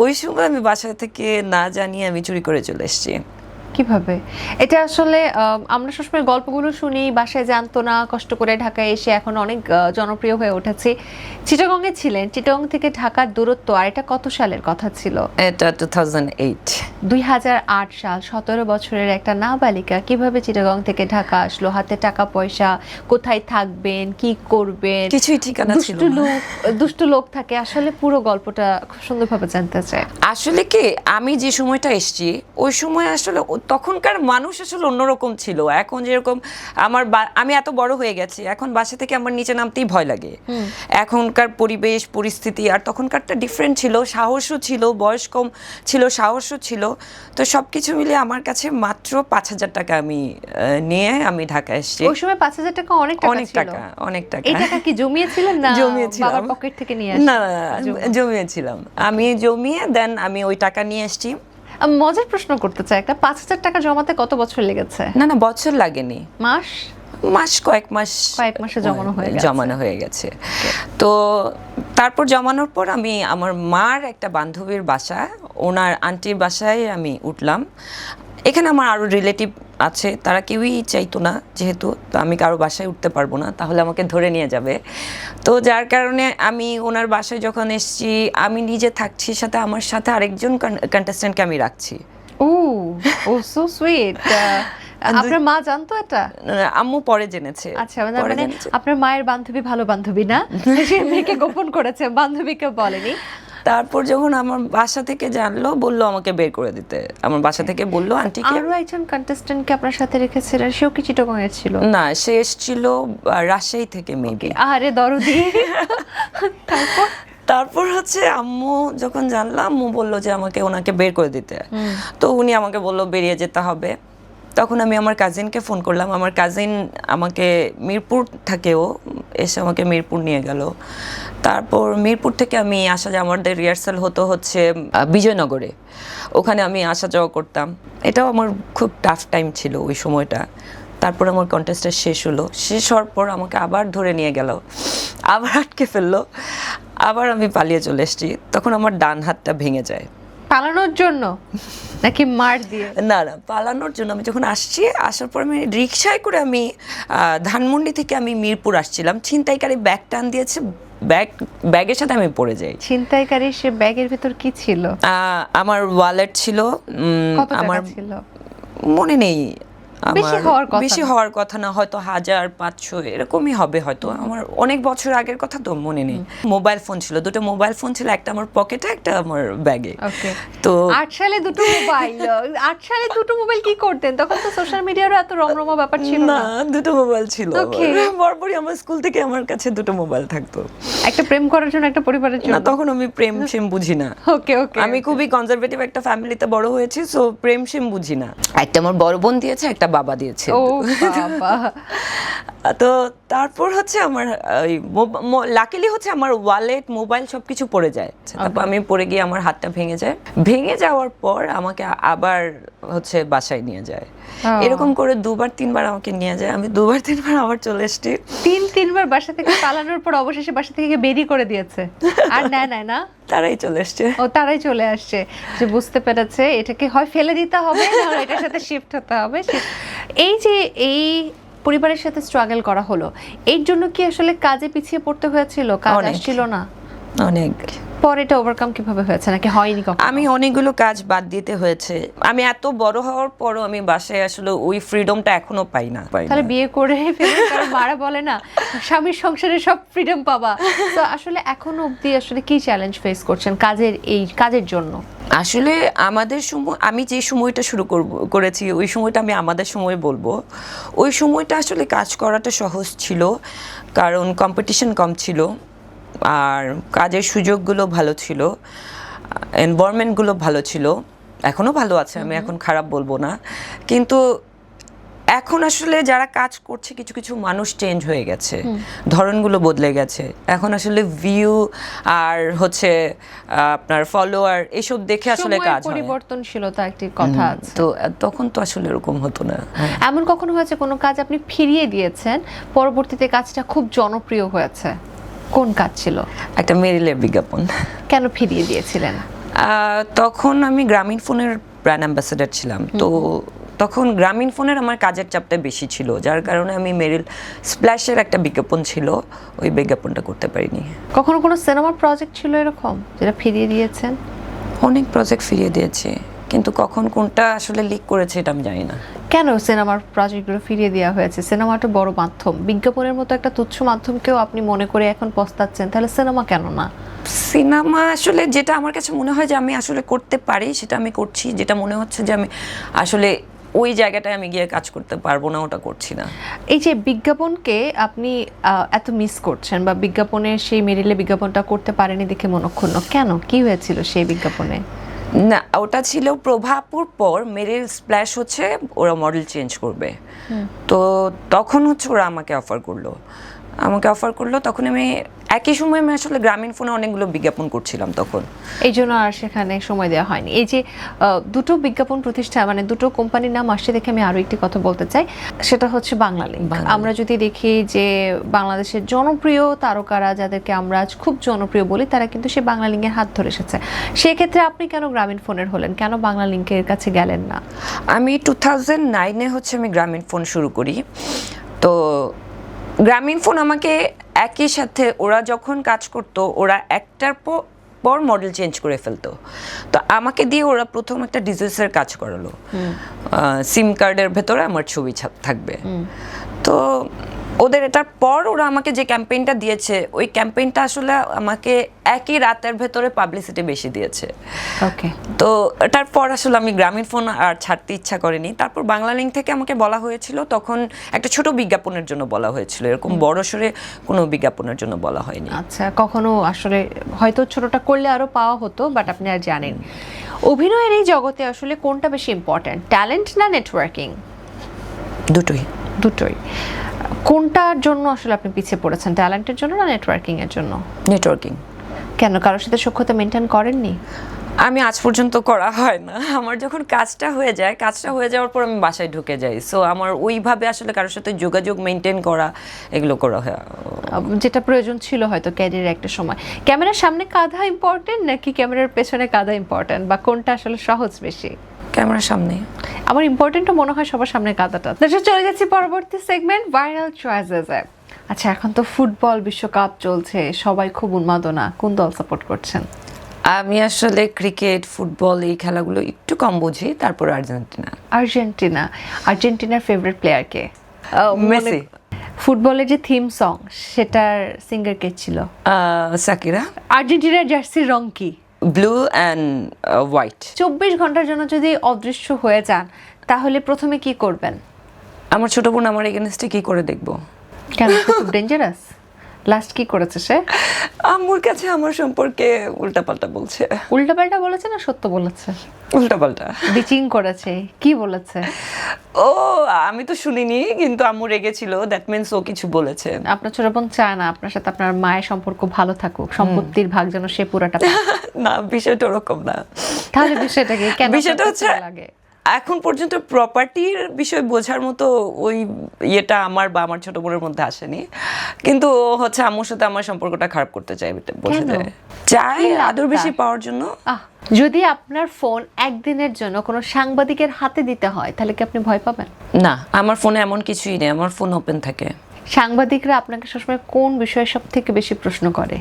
ওই সময় আমি বাসা থেকে না জানিয়ে আমি চুরি করে চলে এসেছি। কিভাবে? এটা আসলে আমরা সবসময় গল্পগুলো শুনি, বাসায় জানতো না, কষ্ট করে ঢাকায় এসে এখন অনেক জনপ্রিয় হয়ে উঠেছে। চিটাগংয়ে ছিলেন, চিটাগং থেকে ঢাকার দূরত্ব, আর এটা কত সালের কথা ছিল? এটা 2008 সাল। 17 বছরের একটা নাবালিকা কিভাবে চিটাগং থেকে ঢাকা আসলো? হাতে টাকা পয়সা, কোথায় থাকবেন, কি করবেন, কিছুই ঠিকানা ছিল না। দুষ্ট লোক থাকে, আসলে পুরো গল্পটা খুব সুন্দরভাবে জানতে চাই। আসলে কি, আমি যে সময়টা এসেছি ওই সময় আসলে তখনকার মানুষ আসলে অন্যরকম ছিল। এখন যেরকম আমি এত বড় হয়ে গেছি, এখন বাসা থেকে আমার নিচে নামতেই ভয় লাগে। এখনকার পরিবেশ পরিস্থিতি আর তখনকারটা ডিফারেন্ট ছিল, সাহসও ছিল, বয়স কম ছিল, সাহসও ছিল। তো সবকিছু মিলে আমার কাছে মাত্র 5,000 টাকা আমি নিয়ে আমি ঢাকা এসেছি। ওই সময় 5,000 টাকা অনেক টাকা। অনেক টাকা। এই টাকা কি জমিয়েছিলেন না বাবার পকেট থেকে নিয়ে আসেন? না, জমিয়েছিলাম। আমি জমিয়ে দেন আমি ওই টাকা নিয়ে এসেছি। মজার প্রশ্ন করতে চাই, একটা 5,000 টাকা জমাতে কত বছর লেগেছে? না, বছর লাগেনি, কয়েক মাসে জমানো হয়ে গেছে। তো তারপর জমানোর পর আমি আমার মার একটা বান্ধবীর বাসায়, ওনার আন্টির বাসায় আমি উঠলাম। এখানে আমার আরও রিলেটিভ আছে, তারা কেউই চাইতো না, যেহেতু তো আমি কারো বাসায় উঠতে পারবো না, তাহলে আমাকে ধরে নিয়ে যাবে। তো যার কারণে আমি ওনার বাসায় যখন এসেছি, আমি নিজে থাকছি, সাথে আমার সাথে আরেকজন কন্টেস্ট্যান্টকে আমি রাখছি। ও সো সুইট। আপনার মা জানতো এটা? আম্মু পরে জেনেছে। আচ্ছা, মানে আপনার মায়ের বান্ধবী ভালো বান্ধবী না, সে মেয়েকে গোপন করেছে, বান্ধবীকে বলেনি। তারপর যখন আমার বাসা থেকে জানলো, বললো আমাকে বের করে দিতে। আমার বাসা থেকে বললো আন্টিকে। আরো একজন কন্টেস্ট্যান্টকে আপনার সাথে রেখেছিলেন, সেও কি চিটাগং এর ছিল? না, সে এসেছিল রাজশাহী থেকে মেবি। আরে দরদি। তারপর হচ্ছে আম্মু যখন জানলাম, আম্মু বললো যে আমাকে ওনাকে বের করে দিতে। তো উনি আমাকে বললো বেরিয়ে যেতে হবে। তখন আমি আমার কাজিনকে ফোন করলাম। আমার কাজিন আমাকে মিরপুর থাকেও এসে আমাকে মিরপুর নিয়ে গেল। তারপর মিরপুর থেকে আমি আমাদের রিহার্সাল হচ্ছে বিজয়নগরে, ওখানে আমি আসা যাওয়া করতাম। এটাও আমার খুব টাফ টাইম ছিল ওই সময়টা। তারপর আমার কন্টেস্টটা শেষ হলো, শেষ হওয়ার পর আমাকে আবার ধরে নিয়ে গেল, আবার আটকে ফেললো, আবার আমি পালিয়ে চলে এসেছি। তখন আমার ডান হাতটা ভেঙে যায়। পালানোর জন্য নাকি মার দিয়ে? না, পালানোর জন্য। আমি যখন আসার পর আমি রিক্সায় করে আমি ধানমন্ডি থেকে আমি মিরপুর আসছিলাম, ছিনতাইকারী ব্যাগ টান দিয়েছে, ব্যাগের সাথে আমি পড়ে যাই। ছিনতাইকারী সে ব্যাগের ভিতর কি ছিল? আমার ওয়ালেট ছিল, আমার ছিল মনে নেই, বেশি হওয়ার কথা না, হয়তো 1,500 এরকমই হবে হয়তো। আমার অনেক বছর আগের কথা তো মনে নেই। মোবাইল ফোন ছিল, দুটো মোবাইল ফোন ছিল, একটা আমার পকেটে, একটা আমার ব্যাগে। তো 8 সালে দুটো মোবাইল, 8 সালে দুটো মোবাইল কি করতেন? তখন তো সোশ্যাল মিডিয়ারও এত রমরমা ব্যাপার ছিল না। দুটো মোবাইল ছিল। বরাবরই আমার স্কুল থেকে আমার কাছে দুটো মোবাইল থাকতো, একটা প্রেম করার জন্য, একটা পরিবারের জন্য। না, তখন আমি প্রেম সেম বুঝি না। আমি খুবই কনজারভেটিভ একটা ফ্যামিলিতে বড় হয়েছি, সো প্রেম সেম বুঝি না। একটা আমার বড় বোন দিয়েছে, একটা বাবা দিয়েছে। তো তারপর হচ্ছে আমার লাকিলি হচ্ছে আমার ওয়ালেট, মোবাইল সবকিছু পড়ে যায়। তারপর আমি পড়ে গিয়ে আমার হাতটা ভেঙে যায়। ভেঙে যাওয়ার পর আমাকে আবার হচ্ছে বাসায় নিয়ে যায়। এরকম করে 2-3 বার আমাকে নিয়ে যায়। আমি 2-3 বার আবার চলে এসেছি। 3-3 বার বাসা থেকে পালানোর পর অবশেষে বাসা থেকে বেরিয়ে করে দিয়েছে। আর না তারাই চলে আসছে। তারাই চলে আসছে, যে বুঝতে পেরেছে এটাকে হয় ফেলে দিতে হবে, না এটার সাথে শিফট হতে হবে। এই যে এই পরিবারের সাথে স্ট্রাগল করা হলো, এর জন্য কি আসলে কাজে পিছিয়ে পড়তে হয়েছিল? কাজ আসছিল না? অনেক পরে এটা ওভারকাম কিভাবে হয়েছে, নাকি হয়নি কখনো? আমি অনেকগুলো কাজ বাদ দিতে হয়েছে। আমি এত বড় হওয়ার পরও আমি বাসায় আসলে ওই ফ্রিডমটা এখনো পাই না। তাহলে বিয়ে করে ফেলে, কারণ মারা বলে না স্বামীর সংসারে সব ফ্রিডম পাবা। তো আসলে এখনো অবধি আসলে কি চ্যালেঞ্জ ফেস করছেন কাজের জন্য? আসলে আমাদের সময়, আমি যে সময়টা শুরু করেছি ওই সময়টা আমি আমাদের সময় বলবো। ওই সময়টা আসলে কাজ করাটা সহজ ছিল, কারণ কম্পিটিশন কম ছিল, আর কাজের সুযোগগুলো ভালো ছিল, এনভায়রনমেন্টগুলো ভালো ছিল। এখনও ভালো আছে, আমি এখন খারাপ বলবো না। কিন্তু এখন আসলে যারা কাজ করছে, কিছু কিছু মানুষ চেঞ্জ হয়ে গেছে, ধরনগুলো বদলে গেছে। এখন আসলে ভিউ আর হচ্ছে আপনার ফলোয়ার এসব দেখে আসলে কাজ হয়। পরিবর্তনশীলতা একটি কথা আছে। তো তখন তো আসলে এরকম হতো না। এমন কখনো হয়েছে কোনো কাজ আপনি ফিরিয়ে দিয়েছেন, পরবর্তীতে কাজটা খুব জনপ্রিয় হয়েছে? কোন কাজ ছিল? একটা মেরিলের বিজ্ঞাপন। কেন ফিরিয়ে দিয়েছিলেন? তখন আমি গ্রামীণ ফোনের ব্র্যান্ড অ্যাম্বাসেডর ছিলাম। তো তখন গ্রামীণ ফোনের আমার কাজের চাপটা বেশি ছিল, যার কারণে আমি মেরিল স্প্ল্যাশের একটা বিজ্ঞাপন ছিল, ওই বিজ্ঞাপনটা করতে পারিনি। কখনো কোনো সিনেমার প্রজেক্ট ছিল এরকম যেটা ফিরিয়ে দিয়েছেন? অনেক প্রজেক্ট ফিরিয়ে দিয়েছি, কিন্তু কখন কোনটা আসলে লিক করেছে এটা আমি জানি না। কেন সিনেমার প্রজেক্টগুলো ফিরিয়ে দেওয়া হয়েছে? সিনেমাটা বড় মাধ্যম, বিজ্ঞাপনের মতো একটা তুচ্ছ মাধ্যমকেও আপনি মনে করে এখন পস্তাচ্ছেন, তাহলে সিনেমা কেন না? সিনেমা আসলে যেটা আমার কাছে মনে হয় যে আমি আসলে করতে পারি সেটা আমি করছি, যেটা মনে হচ্ছে যে আমি আসলে ওই জায়গাটায় আমি গিয়ে কাজ করতে পারবো না, ওটা করছি না। এই যে বিজ্ঞাপনকে আপনি এত মিস করছেন, বা বিজ্ঞাপনের সেই মেরিলে বিজ্ঞাপনটা করতে পারেনি দেখে মনক্ষুণ্ণ কেন? কি হয়েছিল সেই বিজ্ঞাপনে? না, ওটা ছিল প্রভাপুর পর মেরিল স্প্ল্যাশ হচ্ছে ওরা মডেল চেঞ্জ করবে। তো তখন হচ্ছে ওরা আমাকে অফার করলো। তখন আমি একই সময় আমি আসলে গ্রামীণ ফোনে অনেকগুলো বিজ্ঞাপন করছিলাম তখন। এই জন্য আর সেখানে সময় দেওয়া হয়নি। এই যে দুটো বিজ্ঞাপন প্রতিষ্ঠান, মানে দুটো কোম্পানির নাম আসছে দেখে আমি আরও একটি কথা বলতে চাই, সেটা হচ্ছে বাংলালিংক। আমরা যদি দেখি যে বাংলাদেশের জনপ্রিয় তারকারা যাদেরকে আমরা আজ খুব জনপ্রিয় বলি, তারা কিন্তু সে বাংলালিংকের হাত ধরে এসেছে। সেক্ষেত্রে আপনি কেন গ্রামীণ ফোনের হলেন, কেন বাংলালিংকের কাছে গেলেন না? আমি 2009-এ হচ্ছে আমি গ্রামীণ ফোন শুরু করি। তো গ্রামীণ ফোন আমাকে একই সাথে, ওরা যখন কাজ করতো ওরা একটার পর মডেল চেঞ্জ করে ফেলতো। তো আমাকে দিয়ে ওরা প্রথম একটা ডিজিজের কাজ করালো, সিম কার্ডের ভেতরে আমার ছবি থাকবে। তো ওদের এটার পর ওরা আমাকে যে ক্যাম্পেইনটা দিয়েছে, ওই ক্যাম্পেইনটা আসলে আমাকে একই রাতের ভেতরে পাবলিসিটি বেশি দিয়েছে। ওকে। তো এটার পর আসলে আমি গ্রামীণ ফোন আর ছাড়তে ইচ্ছা করিনি। তারপর বাংলালিংক থেকে আমাকে বলা হয়েছিল, তখন একটা ছোট বিজ্ঞাপনের জন্য বলা হয়েছিল, এরকম বড় সরে কোনো বিজ্ঞাপনের জন্য বলা হয়নি। আচ্ছা, কখনো আসলে হয়তো ছোটটা করলে আরো পাওয়া হতো, বাট আপনি আর জানেন। অভিনয়ের এই জগতে আসলে কোনটা বেশি ইম্পর্ট্যান্ট, ট্যালেন্ট না নেটওয়ার্কিং? দুটোই। কোনটার জন্য আসলে আপনি পিছিয়ে পড়েছেন, ট্যালেন্টের জন্য না নেটওয়ার্কিং এর জন্য? নেটওয়ার্কিং। কেন, কারোর সাথে সখ্যতা মেনটেন করেননি? আমি আজ পর্যন্ত করা হয় না। আমার যখন কাজটা হয়ে যাওয়ার পর আমি বাসায় ঢুকে যাই। সো আমার ওইভাবে আসলে কারোর সাথে যোগাযোগ মেনটেন করা, এগুলো করা হয় যেটা প্রয়োজন ছিল হয়তো ক্যারিয়ারের একটা সময়। ক্যামেরার সামনে কাঁধা ইম্পর্টেন্ট নাকি ক্যামেরার পেছনে কাঁধা ইম্পর্টেন্ট, বা কোনটা আসলে সহজ বেশি? ক্যামেরার সামনে। আমার ইম্পর্টেন্টও মনে হয় সবার সামনে কাঁধাটা। চলে যাচ্ছি পরবর্তী সেগমেন্ট, ভাইরাল চয়েসেসে। আচ্ছা, এখন তো ফুটবল বিশ্বকাপ চলছে, সবাই খুব উন্মাদনা, কোন দল সাপোর্ট করছেন? আমি আসলে ক্রিকেট, ফুটবল এই খেলাগুলো একটু কম বুঝি। তারপর আর্জেন্টিনার ফেভারিট প্লেয়ার কে? মেসি। ফুটবলের যে থিম সং, সেটার সিঙ্গার কে ছিল? সাকিরা। আর্জেন্টিনার জার্সির রং কি? Blue and white. 24 ঘন্টার জন্য যদি অদৃশ্য হয়ে যান, তাহলে প্রথমে কি করবেন? আমার ছোট বোন আমার এগেনস্টে কি করে দেখবো? কেন, খুব ডেঞ্জারাস? লাস্ট কি করেছে সে? আম্মুর কাছে আমার সম্পর্কে উল্টাপাল্টা বলছে। উল্টাপাল্টা বলেছে না সত্য বলেছে? উল্টাপাল্টা। বিচিং করেছে, কি বলেছে? ও, আমি তো শুনিনি, কিন্তু আম্মু রেগেছিল, দ্যাট মিন্স ও কিছু বলেছে। আপনার ছোট বোন চায় না আপনার সাথে আপনার মায়ের সম্পর্ক ভালো থাকুক, সম্পত্তির ভাগ যেন সে পুরাটা পায়? না, বিষয়টা ওরকম না। তাহলে বিষয়টাকে কেন? বিষয়টা হচ্ছে এখন পর্যন্ত প্রপার্টির বিষয় বোঝার মতো ওই ইয়েটা আমার বা আমার ছোট বোনের মধ্যে আসেনি, কিন্তু হচ্ছে আম্মুর সাথে আমার সম্পর্কটা খারাপ করতে চাই, বোঝা যায়, চাই আদর বেশি পাওয়ার জন্য। যদি আপনার ফোন একদিনের জন্য কোনো সাংবাদিকের হাতে দিতে হয়, তাহলে কি আপনি ভয় পাবেন? না, আমার ফোনে এমন কিছুই নেই, আমার ফোন ওপেন থাকে। সাংবাদিকরা আপনাকে সবসময় কোন বিষয়ে সব থেকে বেশি প্রশ্ন করে?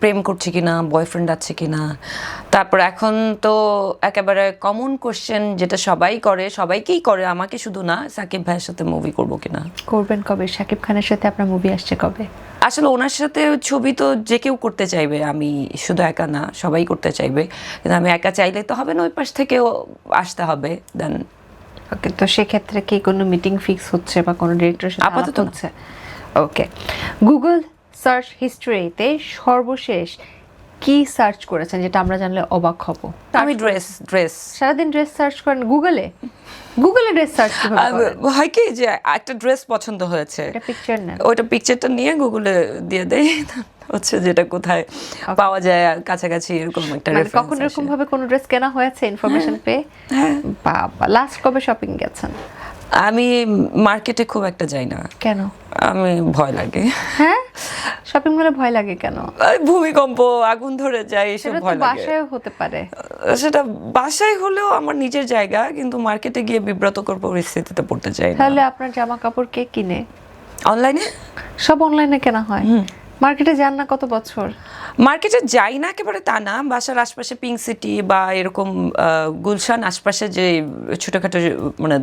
প্রেম করছি কিনা, বয়ফ্রেন্ড আছে কিনা। তারপর এখন তো একেবারে কমন কোশ্চেন যেটা সবাইকেই করে, আমাকে শুধু না, সাকিব ভাইয়ের সাথে মুভি করব কিনা। করবেন কবে? শাকিব খানের সাথে আপনার মুভি আসছে কবে? আসলে ওনার সাথে ছবি তো যে কেউ করতে চাইবে, আমি শুধু একা না, সবাই করতে চাইবে, কিন্তু আমি একা চাইলে তো হবে না, ওই পাশ থেকেও আসতে হবে। দেন ওকে, তো সেক্ষেত্রে কি কোনো মিটিং ফিক্স হচ্ছে বা কোনো ডিরেক্টরের সাথে আপাতত আলাপ হচ্ছে? ওকে, গুগল সার্চ হিস্ট্রিতে সর্বশেষ কি সার্চ করেছেন যেটা আমরা জানলে অবাক হব? আমি ড্রেস সারাদিন ড্রেস সার্চ করেন গুগলে? গুগলে ড্রেস সার্চ কিভাবে করেন? হয় কি যে একটা ড্রেস পছন্দ হয়েছে, এটা পিকচার নেন? ওইটা পিকচারটা নিয়ে গুগলে দিয়ে দেয়, হচ্ছে যেটা কোথায় পাওয়া যায় কাছাকাছি, এরকম একটা মানে রেফারেন্স কখন এরকম ভাবে কোনো ড্রেস কেনা হয়েছে ইনফরমেশন পেয়ে? বাবা, লাস্ট কবে শপিং গেছেন? আমি মার্কেটে খুব একটা যাই না, কেন? আমি ভয় লাগে। হ্যাঁ, শপিং মলে ভয় লাগে কেন? ভূমিকম্প, আগুন ধরে যায়, এসব সেটা তো ভয় লাগে। বাসায়ও হতে পারে। সেটা বাসায় হলেও আমার নিজের জায়গা, কিন্তু মার্কেটে গিয়ে বিব্রতকর পরিস্থিতিতে পড়তে চাই না। তাহলে আপনার জামা কাপড় কে কিনে? অনলাইনে সব অনলাইনে কেনা হয়? মার্কেটে যান না কত বছর? মার্কেটে যাই না একেবারে তা না, বাসার আশপাশে পিঙ্ক সিটি বা এরকম গুলশান আশপাশে যে ছোটখাটো মানে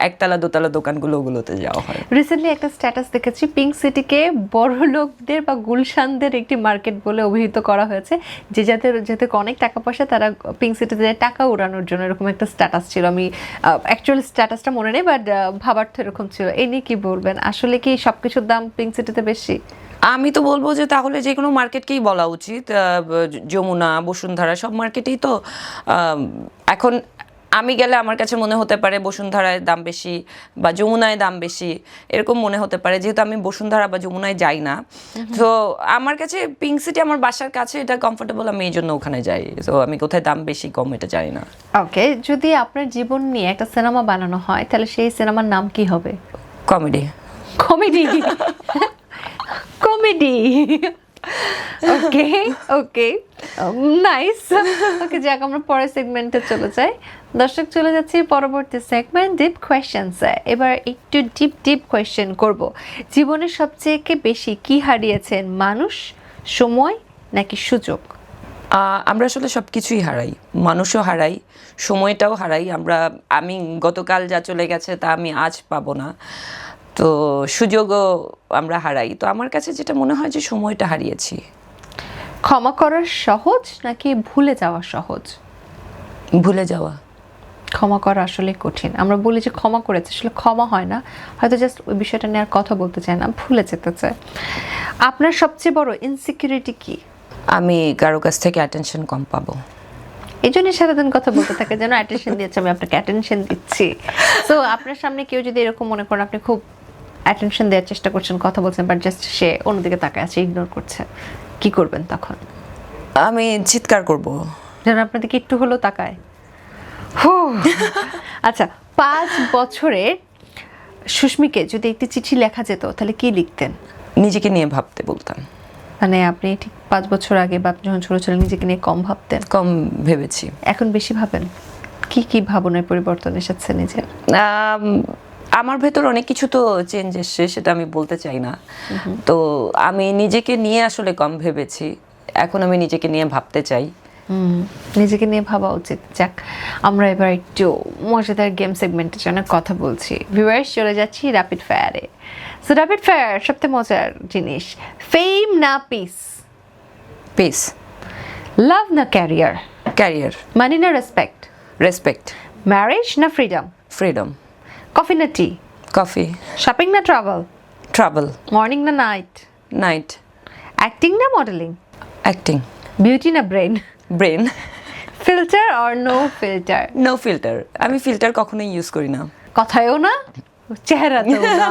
একতলা দোতলা দোকানগুলো, ওগুলোতে যাওয়া হয়। রিসেন্টলি একটা স্ট্যাটাস দেখেছি, পিঙ্ক সিটিকে বড় লোকদের বা গুলশানদের একটি মার্কেট বলে অভিহিত করা হয়েছে, যে যাদের অনেক টাকা পয়সা তারা পিঙ্ক সিটিতে টাকা উড়ানোর জন্য, এরকম একটা স্ট্যাটাস ছিল। আমি অ্যাকচুয়ালি স্ট্যাটাসটা মনে নেই, বাট ভাবার তো এরকম ছিল। এই নিয়ে কি বলবেন? আসলে কি সবকিছুর দাম পিঙ্ক সিটিতে বেশি? আমি তো বলবো যে তাহলে যে কোনো মার্কেটকেই বলা উচিত, যমুনা, বসুন্ধরা, সব মার্কেটেই তো এখন আমি গেলে আমার কাছে মনে হতে পারে বসুন্ধরায় দাম বেশি বা যমুনায় দাম বেশি, এরকম মনে হতে পারে, যেহেতু আমি বসুন্ধরা বা যমুনায় যাই না। তো আমার কাছে পিঙ্ক সিটি আমার বাসার কাছে, এটা কমফোর্টেবল, আমি এই জন্য ওখানে যাই। তো আমি কোথায় দাম বেশি কম এটা জানি না। ওকে, যদি আপনার জীবন নিয়ে একটা সিনেমা বানানো হয়, তাহলে সেই সিনেমার নাম কি হবে? কমেডি। কমেডি? কমেডি, ওকে ওকে, নাইস। ওকে, যাক, আমরা পরের সেগমেন্টে চলে যাই। দর্শক, চলে যাচ্ছি পরবর্তী সেগমেন্ট, ডিপ কোয়েশ্চেন্সে। এবার একটু ডিপ কোয়েশ্চেন করব। জীবনে সবচেয়ে বেশি কি হারিয়েছেন? মানুষ, সময় নাকি সুযোগ? আমরা আসলে সব কিছুই হারাই, মানুষও হারাই, সময়টাও হারাই। আমি গতকাল যা চলে গেছে তা আমি আজ পাবো না, তো সুযোগও আমরা হারাই। তো আমার কাছে যেটা মনে হয় যে সময়টা হারিয়েছি। ক্ষমা করা সহজ নাকি ভুলে যাওয়া সহজ? ভুলে যাওয়া। ক্ষমা করা আসলে কঠিন। আমরা বলি যে ক্ষমা করেছে, আসলে ক্ষমা হয় না, হয়তো জাস্ট ওই বিষয়টা নিয়ে আর কথা বলতে চায় না, ভুলে যেতে চায়। আপনার সবচেয়ে বড় ইনসিকিউরিটি কি? আমি কারো কাছ থেকে অ্যাটেনশন কম পাবো। এই জন্য সারাদিন কথা বলতে থাকে, যেন অ্যাটেনশন দিচ্ছে, আমি আপনাকে অ্যাটেনশন দিচ্ছি। সো আপনার সামনে কেউ যদি এরকম মনে করেন আপনি খুব অ্যাটেনশন দেওয়ার চেষ্টা করছেন, কথা বলছেন, বাট জাস্ট সে অন্যদিকে তাকায় আছে, ইগনোর করছে, কি করবেন তখন? আমি চিৎকার করব। যেন আপনার দিকে একটু হলেও তাকায়। আচ্ছা, 5 বছরের সুস্মিকে যদি একটি চিঠি লেখা যেত, তাহলে কি লিখতেন? নিজেকে নিয়ে ভাবতে বলতাম। মানে আপনি ঠিক 5 বছর আগে বা আপনি যখন ছোট ছিলেন নিজেকে নিয়ে কম ভাবতেন? কম ভেবেছি। এখন বেশি ভাবেন? কি ভাবনায় পরিবর্তন এসেছে নিজের? আমার ভেতর অনেক কিছু তো চেঞ্জ এসছে, সেটা আমি বলতে চাই না। তো আমি নিজেকে নিয়ে আসলে কম ভেবেছি, এখন আমি নিজেকে নিয়ে ভাবতে চাই। নিজেকে নিয়ে ভাবা উচিত। যাক, আমরা এবার একটু মজাদার গেম সেগমেন্টের জন্য কথা বলছি। ভিউয়ার্স, চলে যাচ্ছি র্যাপিড ফায়ারে। সো র্যাপিড ফায়ার, সবথেকে মজার জিনিস, ফেম না পিস? পিস। লাভ না ক্যারিয়ার? ক্যারিয়ার। মানি না রেসপেক্ট? রেসপেক্ট। ম্যারেজ না ফ্রিডম? ফ্রিডম। কফি না টি? কফি। শপিং না ট্রাভেল? ট্রাভেল। মর্নিং না নাইট? নাইট। অ্যাক্টিং না মডেলিং? অ্যাক্টিং। বিউটি না brain? Brain. Filter or no filter? No filter. আমি filter কখনোই ইউজ করি না। কথায়ও না, চেহারাতেও না।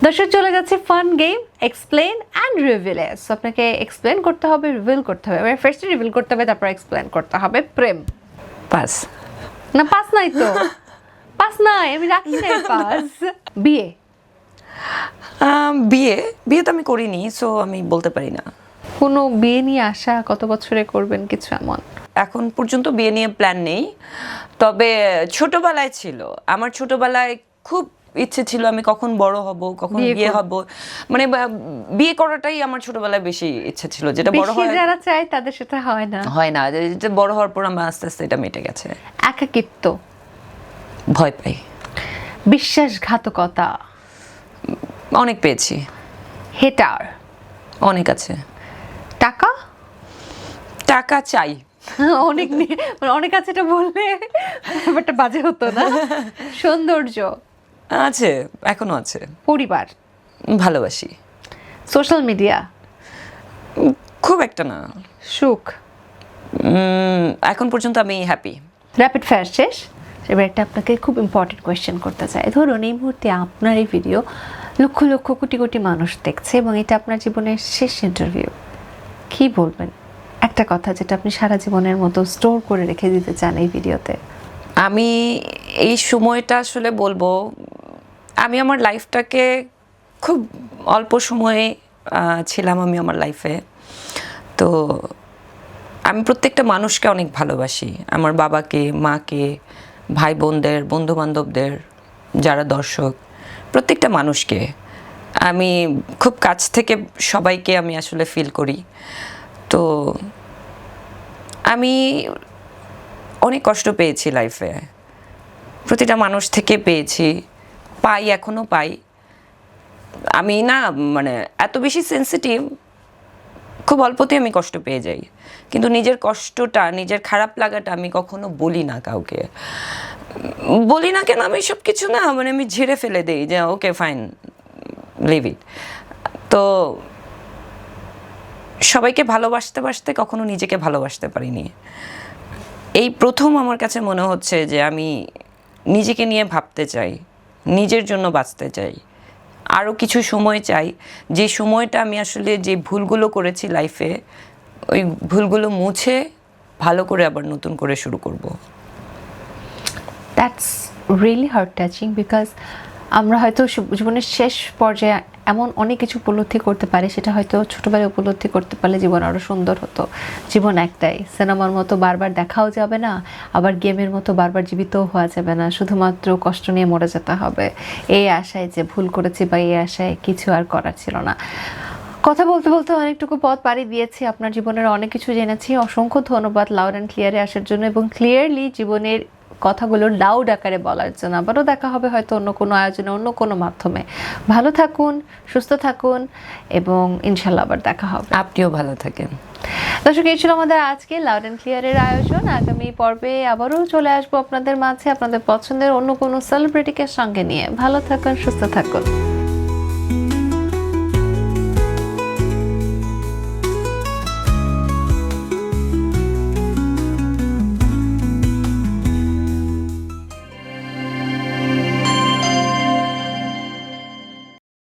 দর্শক, চলে যাচ্ছে fun game explain and reveal. So আপনাকে এক্সপ্লেন করতে হবে, রিভিল করতে হবে। ফার্স্টে রিভিল করতে হবে, তারপর এক্সপ্লেন করতে হবে। প্রেম? পাস। না, পাস নাই তো, পাস নাই, আমি রাখি না পাস। বিয়ে? বিয়ে তো আমি করিনি, সো আমি বলতে পারি না। কোনো বিয়ে নিয়ে আশা কত বছরে করবেন কিছু এমন? এখন পর্যন্ত বিয়ে নিয়ে প্ল্যান নেই, তবে ছোটবেলায় ছিল। আমার ছোটবেলায় খুব ইচ্ছে ছিল আমি কখন বড় হব, কখন বিয়ে বিয়ে করব। হব, মানে বিয়ে করাটাই আমার ছোটবেলায় বেশি ইচ্ছে ছিল, যেটা বড় বেশি হয় যারা চায় তাদের সেটা হয় না। হয় না, যে বড় হওয়ার পর আমার আস্তে আস্তে এটা মিটে গেছে। একাকিত্ব, ভয় পাই, বিশ্বাসঘাতকতা, অনেক পেয়েছি, হেটার, অনেক আছে। টাকা টাকা চাই, অনেক মানে অনেক আছে এটা বললে ব্যাপারটা বাজে হতো না। সৌন্দর্য, আছে, এখনো আছে। পরিবার, ভালোবাসি, সোশ্যাল মিডিয়া, খুব একটা না। সুখ, এখন পর্যন্ত আমি হ্যাপি। র্যাপিড ফায়ার শেষ। এবার একটা আপনাকে খুব ইম্পর্টেন্ট কোয়েশ্চেন করতে চাই। ধরুন এই মুহূর্তে আপনার এই ভিডিও লক্ষ লক্ষ কোটি কোটি মানুষ দেখছে এবং এটা আপনার জীবনের শেষ ইন্টারভিউ, কি বলবেন একটা কথা যেটা আপনি সারা জীবনের মতো স্টোর করে রেখে দিতে চান এই ভিডিওতে? আমি এই সময়টা আসলে বলবো, আমি আমার লাইফটাকে খুব অল্প সময়ে ছিলাম আমি আমার লাইফে। তো আমি প্রত্যেকটা মানুষকে অনেক ভালোবাসি, আমার বাবাকে, মাকে, ভাই বোনদের, বন্ধু বান্ধবদের, যারা দর্শক, প্রত্যেকটা মানুষকে আমি খুব কাছ থেকে সবাইকে আমি আসলে ফিল করি। তো আমি অনেক কষ্ট পেয়েছি লাইফে, প্রতিটা মানুষ থেকে পেয়েছি, পাই, এখনো পাই। আমি না মানে এত বেশি সেন্সিটিভ, খুব অল্পতে আমি কষ্ট পেয়ে যাই, কিন্তু নিজের কষ্টটা, নিজের খারাপ লাগাটা আমি কখনো বলি না কাউকে। বলি না কেন, আমি সব কিছু না মানে আমি ঝেড়ে ফেলে দিই যে ওকে ফাইন, লিভ ইট। তো সবাইকে ভালোবাসতে বাসতে কখনো নিজেকে ভালোবাসতে পারিনি। এই প্রথম আমার কাছে মনে হচ্ছে যে আমি নিজেকে নিয়ে ভাবতে চাই, নিজের জন্য বাঁচতে চাই, আরও কিছু সময় চাই, যে সময়টা আমি আসলে যে ভুলগুলো করেছি লাইফে, ওই ভুলগুলো মুছে ভালো করে আবার নতুন করে শুরু করব। That's really heart touching, because আমরা হয়তো জীবনের শেষ পর্যায়ে এমন অনেক কিছু উপলব্ধি করতে পারি, সেটা হয়তো ছোটোবেলায় উপলব্ধি করতে পারলে জীবন আরও সুন্দর হতো। জীবন একটাই, সিনেমার মতো বারবার দেখাও যাবে না, আবার গেমের মতো বারবার জীবিতও হওয়া যাবে না, শুধুমাত্র কষ্ট নিয়ে মরে যেতে হবে এই আশায় যে ভুল করেছি, বা এই আশায় কিছু আর করার ছিল না। কথা বলতে বলতে অনেকটুকু পথ পাড়ি দিয়েছি, আপনার জীবনের অনেক কিছু জেনেছি। অসংখ্য ধন্যবাদ লাউড অ্যান্ড ক্লিয়ারে আসার জন্য এবং ক্লিয়ারলি জীবনের কথাগুলো লাউড আকারে বলার জন্য। আবারও দেখা হবে হয়তো অন্য কোনো আয়োজনে, অন্য কোনো মাধ্যমে। ভালো থাকুন, সুস্থ থাকুন এবং ইনশাল্লাহ আবার দেখা হবে। আপনিও ভালো থাকেন। দর্শক, এই ছিল আমাদের আজকে লাউড অ্যান্ড ক্লিয়ারের আয়োজন। আগামী পর্বে আবারও চলে আসবো আপনাদের মাঝে আপনাদের পছন্দের অন্য কোনো সেলিব্রিটিকে সঙ্গে নিয়ে। ভালো থাকুন, সুস্থ থাকুন।